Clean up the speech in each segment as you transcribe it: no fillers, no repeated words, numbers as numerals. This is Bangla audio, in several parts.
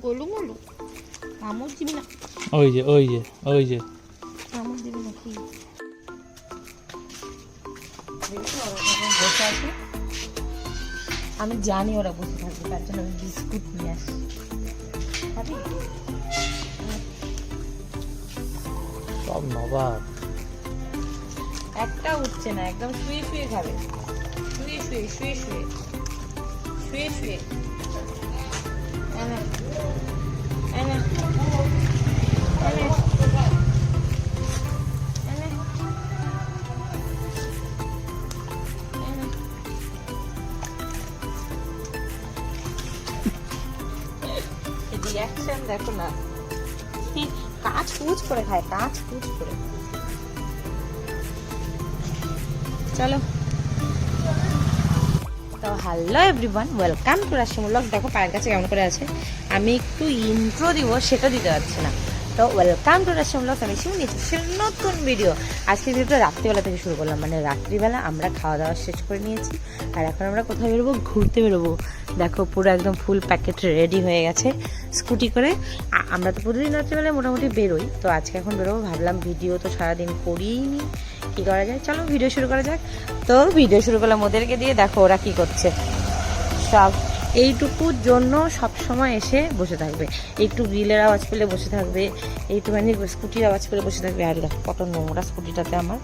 গোলুমোলু কামড় দিবি না। ওই যে ওই যে ওই যে কামড় দিবি না কি? বসে আছে, আমি জানি ওরা বসে থাকবে, তার জন্য আমি বিস্কুট নিয়ে আসি। খাবি? সব নবাব। একটা উঠছে না, একদম শুয়ে শুয়ে খাবে, শুয়ে শুয়ে শুয়ে শুয়ে শুয়ে শুয়ে। এনে এনে এনে এনে রিয়াকশন দেখো না, কাঁচ কুচ করে খায়, কাঁচ কুচ করে। চলো তো hello everyone, welcome to Rashim blog. দেখো পায়ের কাছে কেমন করে আছে, আমি একটু ইন্ট্রো দিব সেটা দিতে পারছি না। তো ওয়েলকাম টু রাশিম ব্লগ, আমি শিমু নিচ্ছি নতুন ভিডিও। আজকের ভিডিওটা রাত্রিবেলা থেকে শুরু করলাম, মানে রাত্রিবেলা আমরা খাওয়া দাওয়া শেষ করে নিয়েছি, আর এখন আমরা কোথায় বেরোবো? ঘুরতে বেরোবো। দেখো পুরো একদম ফুল প্যাকেট রেডি হয়ে গেছে স্কুটি করে। আমরা তো প্রতিদিন রাত্রিবেলায় মোটামুটি বেরোই, তো আজকে এখন বেরোবো। ভাবলাম ভিডিও তো সারাদিন করিনি, কী করা যায়, চলো ভিডিও শুরু করা যাক। তো ভিডিও শুরু করলাম ওদেরকে দিয়ে, দেখো ওরা কি করছে। সব এইটুকুর জন্য সব সময় এসে বসে থাকবে, একটু গ্রিলের আওয়াজ পেলে বসে থাকবে, একটুখানি স্কুটির আওয়াজ পেলে বসে থাকবে। আর দেখো কত নোংরা স্কুটিটাতে আমার,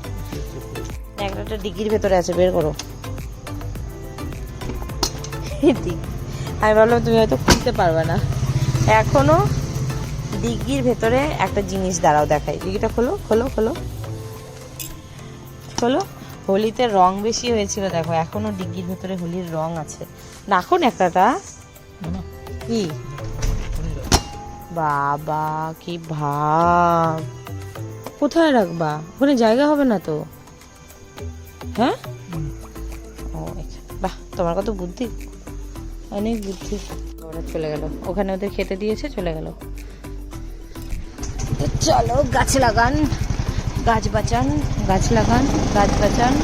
একটা ডিগির ভেতরে আছে, বের করো। আমি ভাবলাম তুমি হয়তো খুলতে পারবে না, এখনো ডিগির ভেতরে একটা জিনিস, দাঁড়াও দেখাই। ডিগিটা খোলো খোলো খোলো খোলো। হোলিতে রং বেশি হয়েছিল, দেখো এখনো ডিগির ভেতরে হোলির রং আছে। রাখুন একটাটা, কি বাবা কি ভাব, কোথায় রাখবা? ওখানে জায়গা হবে না তো। হ্যাঁ, ও বাহ, তোমার কত বুদ্ধি, অনেক বুদ্ধি। ওরা চলে গেল, ওখানে ওদের খেতে দিয়েছে, চলে গেল। চলো গাছ লাগান, গাছ বাঁচান, গাছ লাগান, গাছ বাঁচান।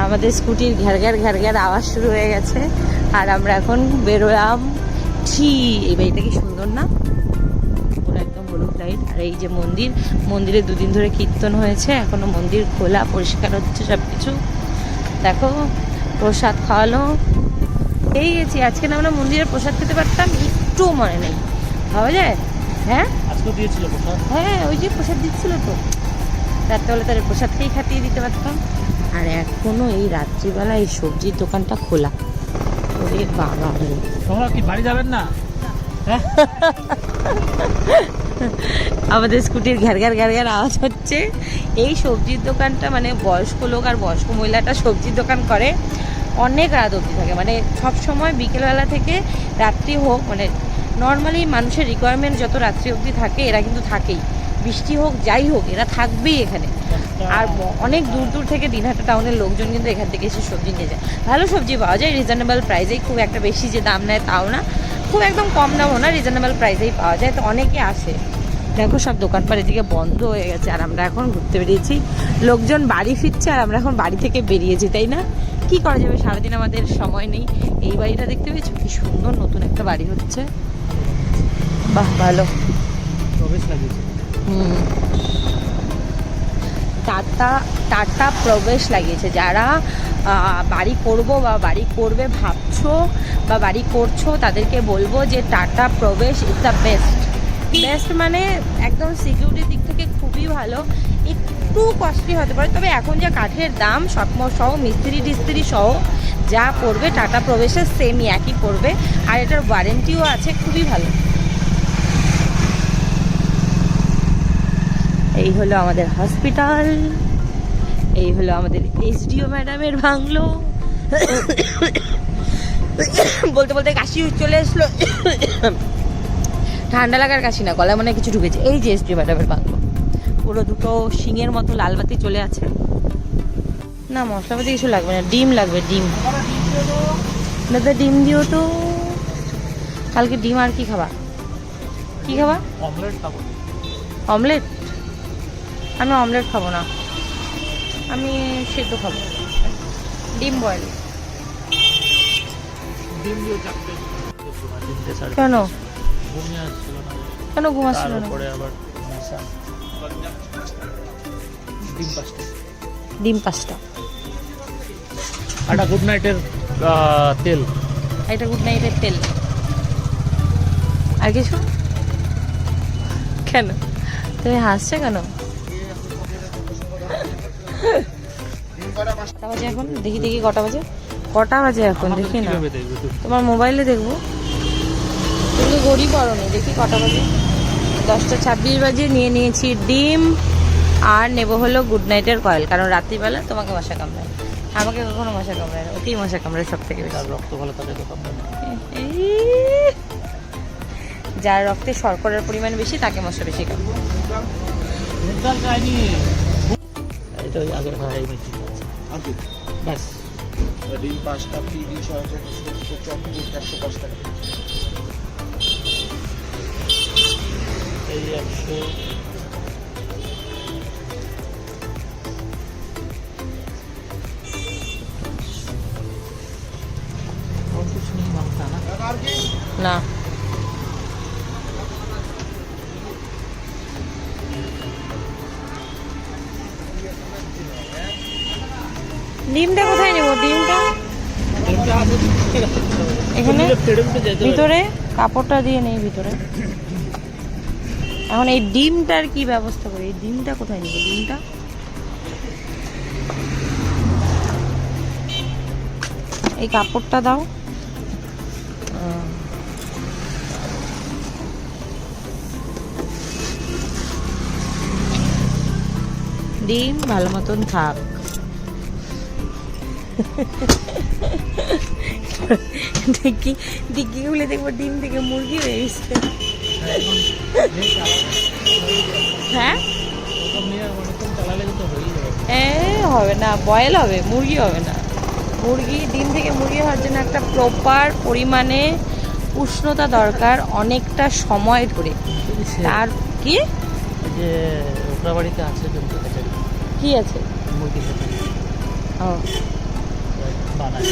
আমাদের স্কুটির ঘ্যার ঘ্যার আওয়াজ শুরু হয়ে গেছে, আর আমরা এখন বেরোলাম। এই বাড়িটা কি সুন্দর না, পুরো একদম হলুদ লাইট। আর এই যে মন্দির, মন্দিরে দুদিন ধরে কীর্তন হয়েছে, এখনো মন্দির খোলা, পরিষ্কার হচ্ছে সব কিছু। দেখো প্রসাদ খাওয়ালো, এই গেছি। আজকে না আমরা মন্দিরে প্রসাদ খেতে পারতাম, একটু মনে নেই, ভাবা যায়? হ্যাঁ আজকে দিয়েছিল প্রসাদ, হ্যাঁ ওই যে প্রসাদ দিচ্ছিল তো, রাত্রেবেলা তাদের প্রসাদকেই খাটিয়ে দিতে পারতাম। আর এখনো এই রাত্রিবেলা এই সবজির দোকানটা খোলা। ওরে বাবা, তোমরা কি বাড়ি যাবেন না? আমাদের স্কুটির ঘ্যার ঘ্যার আওয়াজ হচ্ছে। এই সবজির দোকানটা মানে বয়স্ক লোক আর বয়স্ক মহিলাটা সবজির দোকান করে, অনেক রাত অবধি থাকে, মানে সব সময় বিকেলবেলা থেকে রাত্রি হোক, মানে নর্মালি মানুষের রিকোয়ারমেন্ট যত রাত্রি অবধি থাকে এরা কিন্তু থাকেই, বৃষ্টি হোক যাই হোক এরা থাকবেই এখানে। আর অনেক দূর দূর থেকে দিনহাটা টাউনের লোকজন কিন্তু এখান থেকে এসে সবজি নিয়ে যায়। ভালো সবজি পাওয়া যায় রিজনেবল প্রাইসেই, খুব একটা বেশি যে দাম নেয় তাও না, খুব একদম কম দামও না, রিজনেবল প্রাইসেই পাওয়া যায়। তো অনেকে আসে। দেখো সব দোকানপাট এদিকে বন্ধ হয়ে গেছে, আর আমরা এখন ঘুরতে বেরিয়েছি। লোকজন বাড়ি ফিরছে আর আমরা এখন বাড়ি থেকে বেরিয়েছি, তাই না? কি করা যাবে, সারাদিন আমাদের সময় নেই। এই বাড়িটা দেখতে পেয়েছো কি সুন্দর, নতুন একটা বাড়ি হচ্ছে, বাহ ভালো প্রবেশ লাগিয়েছে। টাটা প্রবেশ লাগিয়েছে। যারা বাড়ি করব বা বাড়ি করবে ভাবছো বা বাড়ি করছো, তাদেরকে বলবো যে টাটা প্রবেশ ইজ দ্য বেস্ট। মানে একদম সিকিউরিটির দিক থেকে খুবই ভালো। একটু কস্টলি হতে পারে, তবে এখন যা কাঠের দাম সব সহ মিস্ত্রি টিস্ত্রি সহ যা পড়বে টাটা প্রবেশের সেমই একই পড়বে, আর এটার ওয়ারেন্টিও আছে, খুবই ভালো। এই হলো আমাদের হসপিটাল, এই হলো আমাদের এসডিও ম্যাডামের বাংলো। বলতে বলতে কাশি চলে আসলো, ঠান্ডা লাগার কাশি না, গলায় মনে কিছু ঢুকেছে। এই যে এসডিও ম্যাডামের বাংলো, পুরো দুটো শিঙের মতো লাল বাতি চলে আছে। না মশলাপাতি কিছু লাগবে না, ডিম লাগবে, ডিম দাদা, ডিম দিও তো। কালকে ডিম, আর কি খাবা? কি খাবা? অমলেট খাবো। অমলেট? আমি অমলেট খাবো না, আমি সেদ্ধ খাবো, ডিম বয়েল। ডিম দিয়ে চারটে চারটে সাড়ে কেন ঘুমিয়ে আসছিল না কেন ঘুম আসছিল না? তারপরে আবার মশা ডিম পাঁচটা ডিম 5টা। একটা গুড নাইটের তেল এটা গুড নাইটের তেল। আর কিছু? কেন তুমি হাসছো কেন? কটা বাজে এখন? দেখি দেখি কটা বাজে এখন দেখি না, কিভাবে দেখবে তুই? তোমার মোবাইলে দেখবো। তুমি তো ঘড়ি পড়োনি, দেখি কটা বাজে। 10:26 বাজে। নিয়ে নিয়েছি ডিম আর নেবো হলো গুড নাইটের কয়েল, কারণ রাত্রিবেলা তোমাকে মশা কামড়ায়, আমাকে কখনো মশা কামড়ায় না, ওকেই মশা কামড়ায় সব থেকে বেশি। তার রক্ত ভালো তাকে তো কামড়ায় না। যার রক্তে শর্করার পরিমাণ বেশি তাকে মশা বেশি কামড়ায়। মুগডাল খাইনি। এটা ওই আগের ভাই মেশিন আছে ব্যাস। ডিম 5টা, পিডি 150 টাকা। এই 100 और कुछ नहीं मांगता ना। না ডিমটা কোথায় নেবো? ডিমটা এখানে ভিতরে কাপড়টা দিয়ে নেই ভিতরে। এখন এই ডিমটার কি ব্যবস্থা করি? এই ডিমটা কোথায় নেবো? ডিমটা এই কাপড়টা দাও। ডিম ভালো মতন থাক। দেখি ডিগ্গি খুলে দেখবো ডিম থেকে মুরগি হয়ে গেছে। হ্যাঁ হবে না, বয়েল হবে, মুরগি হবে না। মুরগি ডিম থেকে মুরগি হওয়ার জন্য একটা প্রপার পরিমাণে উষ্ণতা দরকার, অনেকটা সময় ধরে। তার কি যে ওপরা বাড়িতে আছে কিন্তু কি আছে? মুরগি ও বানায়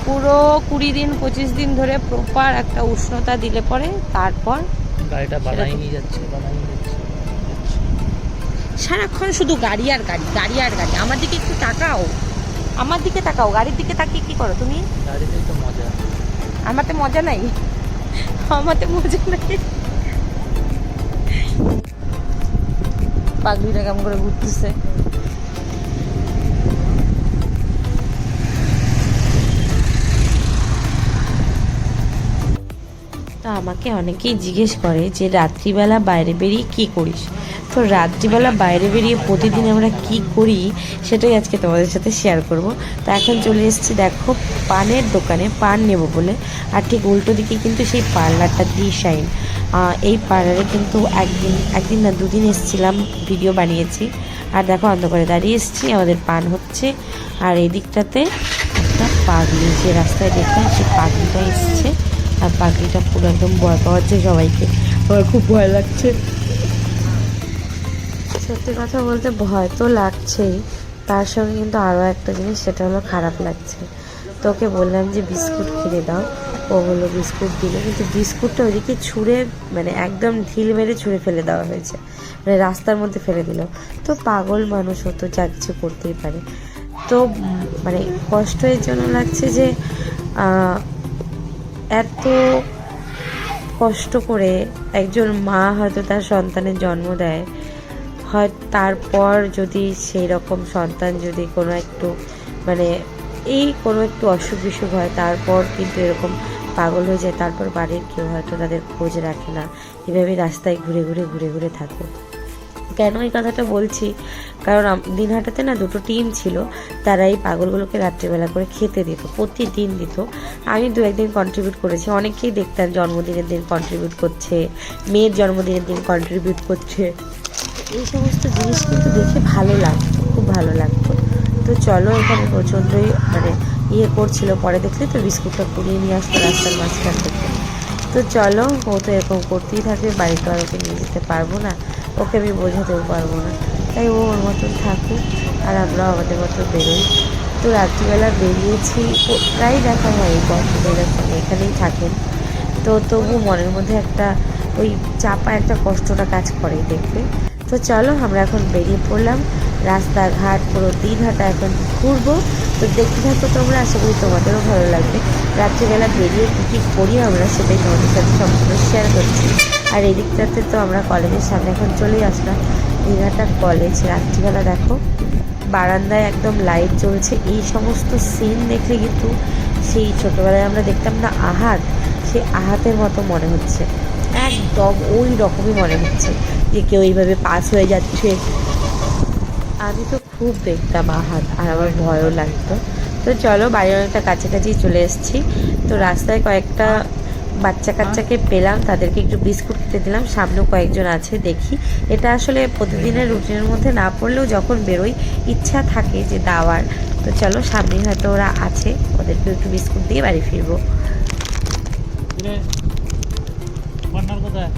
পুরো 20 দিন 25 দিন ধরে প্রপার একটা উষ্ণতা দিলে পরে তারপর গাড়িটা বানাই নিয়ে যাচ্ছে। সারাক্ষণ শুধু গাড়ি আর গাড়ি, গাড়ি আর গাড়ি। আমার দিকে একটু তাকাও, আমার দিকে তাকাও। গাড়ির দিকে তাকিয়ে কি করো তুমি? গাড়িতেই তো মজা। আমাতে মজা নাই, আমাতে মজা নাই। পাগলিটা কেমন করে ঘুরতেছে। তো আমাকে অনেকেই জিজ্ঞেস করে যে রাত্রিবেলা বাইরে বেরিয়ে কি করিস। তো রাত্রিবেলা বাইরে বেরিয়ে প্রতিদিন আমরা কি করি সেটাই আজকে তোমাদের সাথে শেয়ার করব। তো এখন চলে এসেছি দেখো পানের দোকানে, পান নেব বলে। আর ঠিক উল্টো দিকে কিন্তু সেই পার্লারটা দি শাইন। এই পার্লারে কিন্তু একদিন না 2 দিন এসেছিলাম, ভিডিও বানিয়েছি। আর দেখো অন্ধকারে দাঁড়িয়ে এসেছি, আমাদের পান হচ্ছে। আর এই দিকটাতে একটা পাগলি, যে রাস্তায় দেখলাম সেই পাগলিটা এসছে। আর পাখিটা পুরো একদম ভয় পাওয়াচ্ছে সবাইকে, আমার খুব ভয় লাগছে। সত্যি কথা বলতে ভয় তো লাগছেই, তার সঙ্গে কিন্তু আরও একটা জিনিস, সেটা হলো খারাপ লাগছে। তো ওকে বললাম যে বিস্কুট কিনে দাও, ও বললো বিস্কুট দিল, কিন্তু বিস্কুটটা ওইদিকে ছুঁড়ে মানে একদম ঢিল মেরে ছুঁড়ে ফেলে দেওয়া হয়েছে, মানে রাস্তার মধ্যে ফেলে দিল। তো পাগল মানুষ হতো, যা কিছু করতেই পারে। তো মানে কষ্ট এর জন্য লাগছে যে এত কষ্ট করে একজন মা হয়তো তার সন্তানের জন্ম দেয়, হয় তারপর যদি সেই রকম সন্তান যদি কোনো একটু মানে কোনো একটু অসুখ বিসুখ হয়, তারপর কিন্তু এরকম পাগল হয়ে যায়, তারপর বাড়ির কেউ হয়তো তাদের খোঁজ রাখে না, এভাবে রাস্তায় ঘুরে ঘুরে থাকে। কেন এই কথাটা বলছি, কারণ দিনহাটাতে না 2টো টিম ছিল, তারা এই পাগলগুলোকে রাত্রিবেলা করে খেতে দিত, প্রতিদিন দিত। আমি 2-1 দিন কন্ট্রিবিউট করেছি, অনেকেই দেখতাম জন্মদিনের দিন কন্ট্রিবিউট করছে, মেয়ের জন্মদিনের দিন কন্ট্রিবিউট করছে। এই সমস্ত জিনিস কিন্তু দেখে ভালো লাগতো, খুব ভালো লাগতো। তো চলো, এখানে প্রচণ্ডই মানে করছিল, পরে দেখলে তো বিস্কুটটা কুড়িয়ে নিয়ে আসতো রাস্তার মাঝখান থেকে। তো চলো, ও তো এরকম করতেই থাকবে, বাড়িতে আর ওকে নিয়ে যেতে পারবো না, ওকে আমি বোঝাতেও পারবো না, তাই ও ওর মতন থাকুক আর আমরাও আমাদের মতো বেরোই। তো রাত্রিবেলা বেরিয়েছি, প্রায় দেখা হয় এই বন্ধুদের সঙ্গে, এখানেই থাকেন। তো তবু মনের মধ্যে একটা ওই চাপা একটা কষ্টটা কাজ করে দেখবে। তো চলো আমরা এখন বেরিয়ে পড়লাম, রাস্তাঘাট পুরো দীঘাটা এখন ঘুরবো। তো দেখতে থাকো তোমরা, আশা করি তোমাদেরও ভালো লাগবে। রাত্রিবেলা বেরিয়ে কী কী করি আমরা সেটাই তোমাদের সাথে সম্পূর্ণ শেয়ার করছি। আর এদিকটাতে তো আমরা কলেজের সামনে এখন চলেই আসলাম, দীঘাটা কলেজ। রাত্রিবেলা দেখো বারান্দায় একদম লাইট জ্বলছে, এই সমস্ত সিন দেখলে কিন্তু সেই ছোটোবেলায় আমরা দেখতাম না আহাত, সেই আহাতের মতো মনে হচ্ছে, একদম ওই রকমই মনে হচ্ছে যে কেউ এইভাবে পাস হয়ে যাচ্ছে। আমি তো খুব দেখতাম আহাত, আর আমার ভয়ও লাগতো। তো চলো বাড়ির অনেকটা কাছাকাছি চলে এসেছি। তো রাস্তায় কয়েকটা বাচ্চা কাচ্চাকে পেলাম, তাদেরকে একটু বিস্কুট খেতে দিলাম। সামনেও কয়েকজন আছে, দেখি। এটা আসলে প্রতিদিনের রুটিনের মধ্যে না পড়লেও যখন বেরোই ইচ্ছা থাকে যে দেওয়ার। তো চলো সামনেই হয়তো ওরা আছে, ওদেরকে একটু বিস্কুট দিয়ে বাড়ি ফিরবো। পার্টনার কোথায়?